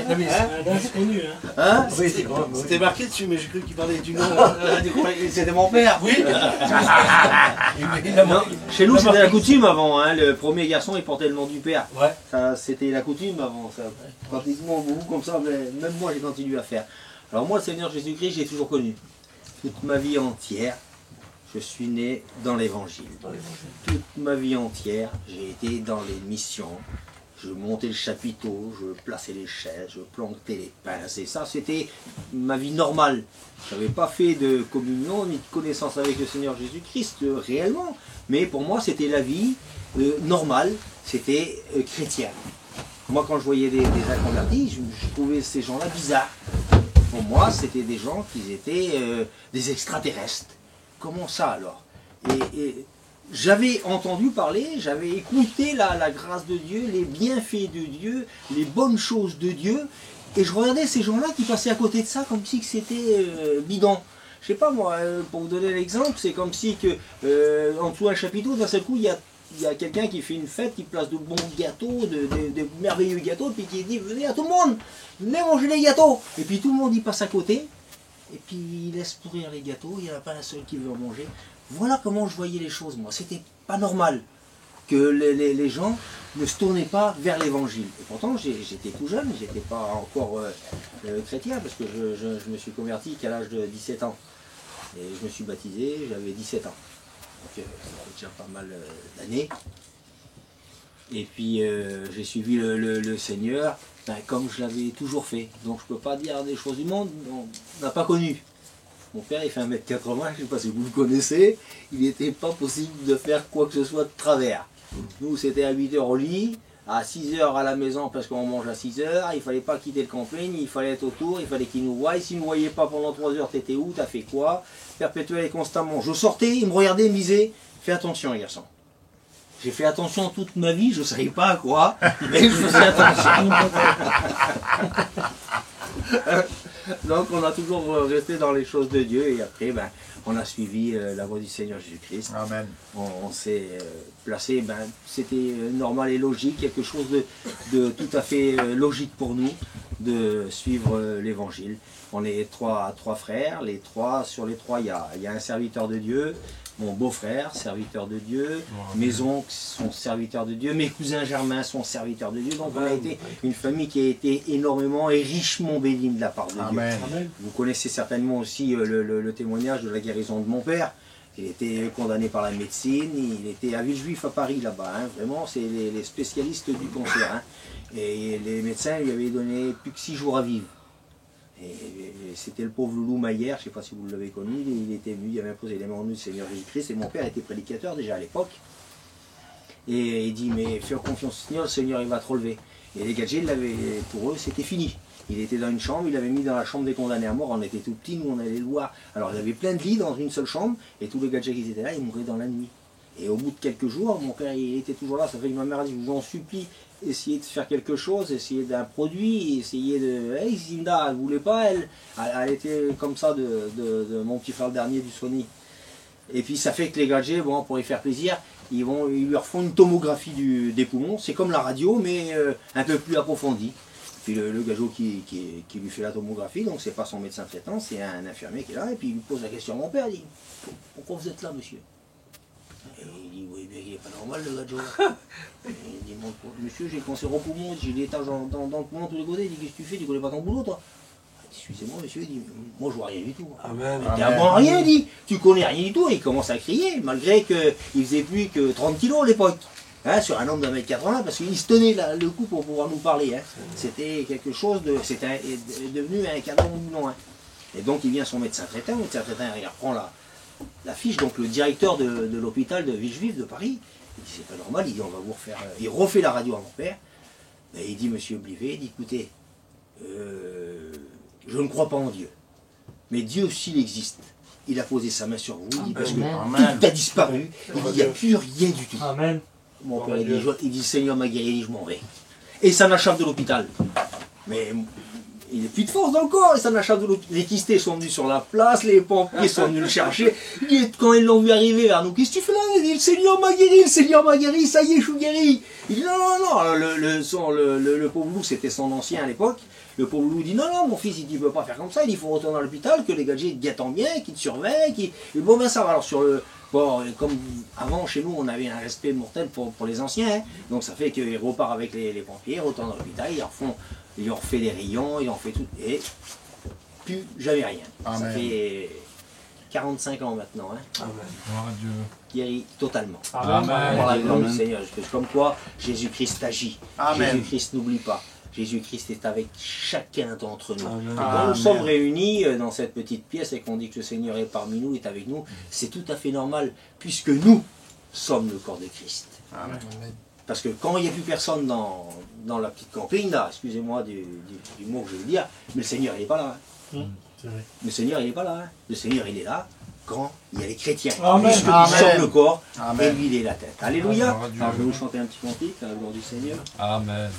C'est connu, hein. Hein? Oui, c'était marqué dessus, mais j'ai cru qu'il parlait du nom. C'était mon père. Oui. Non, chez nous, c'était la coutume avant. Hein. Le premier garçon, il portait le nom du père. Ouais. Ça, c'était la coutume avant. Ça. Pratiquement, vous, comme ça, mais même moi, j'ai continué à faire. Alors moi, le Seigneur Jésus-Christ, j'ai toujours connu. Toute ma vie entière, je suis né dans l'Évangile. Toute ma vie entière, j'ai été dans les missions. Je montais le chapiteau, je plaçais les chaises, je plantais les pinces. Et ça, c'était ma vie normale. Je n'avais pas fait de communion ni de connaissance avec le Seigneur Jésus-Christ réellement. Mais pour moi, c'était la vie normale. C'était chrétien. Moi, quand je voyais des inconvertis, je trouvais ces gens-là bizarres. Pour moi, c'était des gens qui étaient des extraterrestres. Comment ça alors? Et j'avais entendu parler, j'avais écouté la grâce de Dieu, les bienfaits de Dieu, les bonnes choses de Dieu, et je regardais ces gens-là qui passaient à côté de ça comme si c'était bidon. Je sais pas moi, pour vous donner l'exemple, c'est comme si en dessous d'un chapiteau, d'un seul coup, il y a quelqu'un qui fait une fête, qui place de bons gâteaux, de merveilleux gâteaux, puis qui dit venez à tout le monde, venez manger les gâteaux. Et puis tout le monde y passe à côté, et puis il laisse pourrir les gâteaux, il n'y en a pas un seul qui veut en manger. Voilà comment je voyais les choses, moi. C'était pas normal que les gens ne se tournaient pas vers l'évangile. Et pourtant, j'étais tout jeune, j'étais pas encore chrétien, parce que je me suis converti qu'à l'âge de 17 ans. Et je me suis baptisé, j'avais 17 ans. Donc ça fait déjà pas mal d'années. Et puis j'ai suivi le Seigneur, comme je l'avais toujours fait. Donc je ne peux pas dire des choses du monde, on n'a pas connu. Mon père, il fait 1m80, je ne sais pas si vous le connaissez, il n'était pas possible de faire quoi que ce soit de travers. Nous, c'était à 8h au lit, à 6h à la maison parce qu'on mange à 6h, il ne fallait pas quitter le camping, il fallait être autour, il fallait qu'il nous voie. S'il ne nous voyait pas pendant 3 heures, t'étais où, t'as fait quoi? Perpétuel et constamment. Je sortais, il me regardait, il me disait, fais attention les garçons. J'ai fait attention toute ma vie, je ne savais pas à quoi, mais je faisais attention. Donc on a toujours resté dans les choses de Dieu et après on a suivi la voie du Seigneur Jésus-Christ. Amen. On s'est placé, c'était normal et logique, quelque chose de tout à fait logique pour nous de suivre l'évangile. On est trois frères, sur les trois il y a un serviteur de Dieu, mon beau-frère, serviteur de Dieu, mes oncles sont serviteurs de Dieu, mes cousins germains sont serviteurs de Dieu. Donc on a été une famille qui a été énormément et richement bénie de la part de Dieu. Amen. Vous connaissez certainement aussi le témoignage de la guérison de mon père. Il était condamné par la médecine, il était à Villejuif à Paris là-bas. Hein. Vraiment, c'est les spécialistes du cancer. Hein. Et les médecins lui avaient donné plus que 6 jours à vivre. Et c'était le pauvre Loulou Maillère, je ne sais pas si vous l'avez connu, il était venu, il avait imposé les mains en nous du Seigneur Jésus-Christ, et mon père était prédicateur déjà à l'époque. Et il dit, mais fais confiance au Seigneur, le Seigneur il va te relever. Et les gadgets, pour eux, c'était fini. Il était dans une chambre, il avait mis dans la chambre des condamnés à mort, on était tout petits, nous on allait le voir. Alors il y avait plein de lits dans une seule chambre, et tous les gadgets qui étaient là, ils mouraient dans la nuit. Et au bout de quelques jours, mon père il était toujours là, ça fait que ma mère a dit, je vous en supplie, essayez de faire quelque chose, essayez d'un produit, essayez de... Hey, Zinda, elle ne voulait pas, elle était comme ça de mon petit frère dernier du Sony. Et puis ça fait que les gadgets, bon, pour y faire plaisir, ils lui refont une tomographie des poumons, c'est comme la radio, mais un peu plus approfondie. Puis le gageot qui lui fait la tomographie, donc c'est pas son médecin traitant, c'est un infirmier qui est là, et puis il lui pose la question à mon père, il dit, pourquoi vous êtes là, monsieur? Et il dit, oui, mais il n'est pas normal le gageot. Il dit, monsieur, j'ai le cancer au poumon, j'ai des taches dans le poumon tous les côtés. Il dit, qu'est-ce que tu fais, tu connais pas ton boulot, toi? Excusez-moi, monsieur, il dit, moi je vois rien du tout. Amen. Il dit, ah bon, rien, il dit, tu connais rien du tout. Et il commence à crier, malgré qu'il faisait plus que 30 kilos à l'époque. Hein, sur un homme d'1 m 80, parce qu'il se tenait le coup pour pouvoir nous parler. Hein. C'était quelque chose de. C'était devenu un canon non. Hein. Et donc il vient son médecin traitant, il reprend la fiche, donc le directeur de l'hôpital de Villejuif de Paris, il dit c'est pas normal, il dit on va vous refaire. Il refait la radio à mon père, et il dit monsieur Blivet, il dit écoutez, je ne crois pas en Dieu, mais Dieu s'il existe, il a posé sa main sur vous, il dit parce que tout a disparu, il dit il n'y a plus rien du tout. Amen. Mon père il dit Seigneur m'a guéri, il dit je m'en vais. Et ça m'achève de l'hôpital. Mais il n'a plus de force dans le corps, et ça n'a pas de les kystés sont venus sur la place, les pompiers sont venus le chercher. Quand ils l'ont vu arriver vers nous, qu'est-ce que tu fais là? Il dit, le Seigneur m'a guéri, ça y est, je suis guéri. Il dit, non, le pauvre loup, c'était son ancien à l'époque. Le pauvre loup dit, non, mon fils, il dit, il ne peut pas faire comme ça, il dit, il faut retourner à l'hôpital, que les gadgets te guettent en bien, qu'ils te surveillent, et bon, ben ça va. Alors sur le... Bon, comme avant, chez nous, on avait un respect mortel pour les anciens, hein. Donc ça fait qu'il repart avec les pompiers, ils retournent à l'hôpital, ils ont refait les rayons, ils ont fait tout, et plus jamais rien. Amen. Ça fait 45 ans maintenant, hein. Gloire à Dieu. Guéri totalement. Amen. Par la grâce du Seigneur. Comme quoi, Jésus-Christ agit. Amen. Jésus-Christ n'oublie pas. Jésus-Christ est avec chacun d'entre nous. Amen. Et quand Amen. nous sommes réunis dans cette petite pièce et qu'on dit que le Seigneur est parmi nous, est avec nous, c'est tout à fait normal, puisque nous sommes le corps de Christ. Amen. Parce que quand il n'y a plus personne dans la petite camping, là, excusez-moi du mot que je veux dire, mais le Seigneur il n'est pas là. Hein. C'est vrai. Le Seigneur il n'est pas là. Hein. Le Seigneur il est là quand il y a les chrétiens. Amen. Puisque nous Amen. sommes le corps et Amen. lui il est la tête. Alléluia. Gloire à Dieu. Alors je vais vous chanter un petit cantique à la gloire du Seigneur. Amen.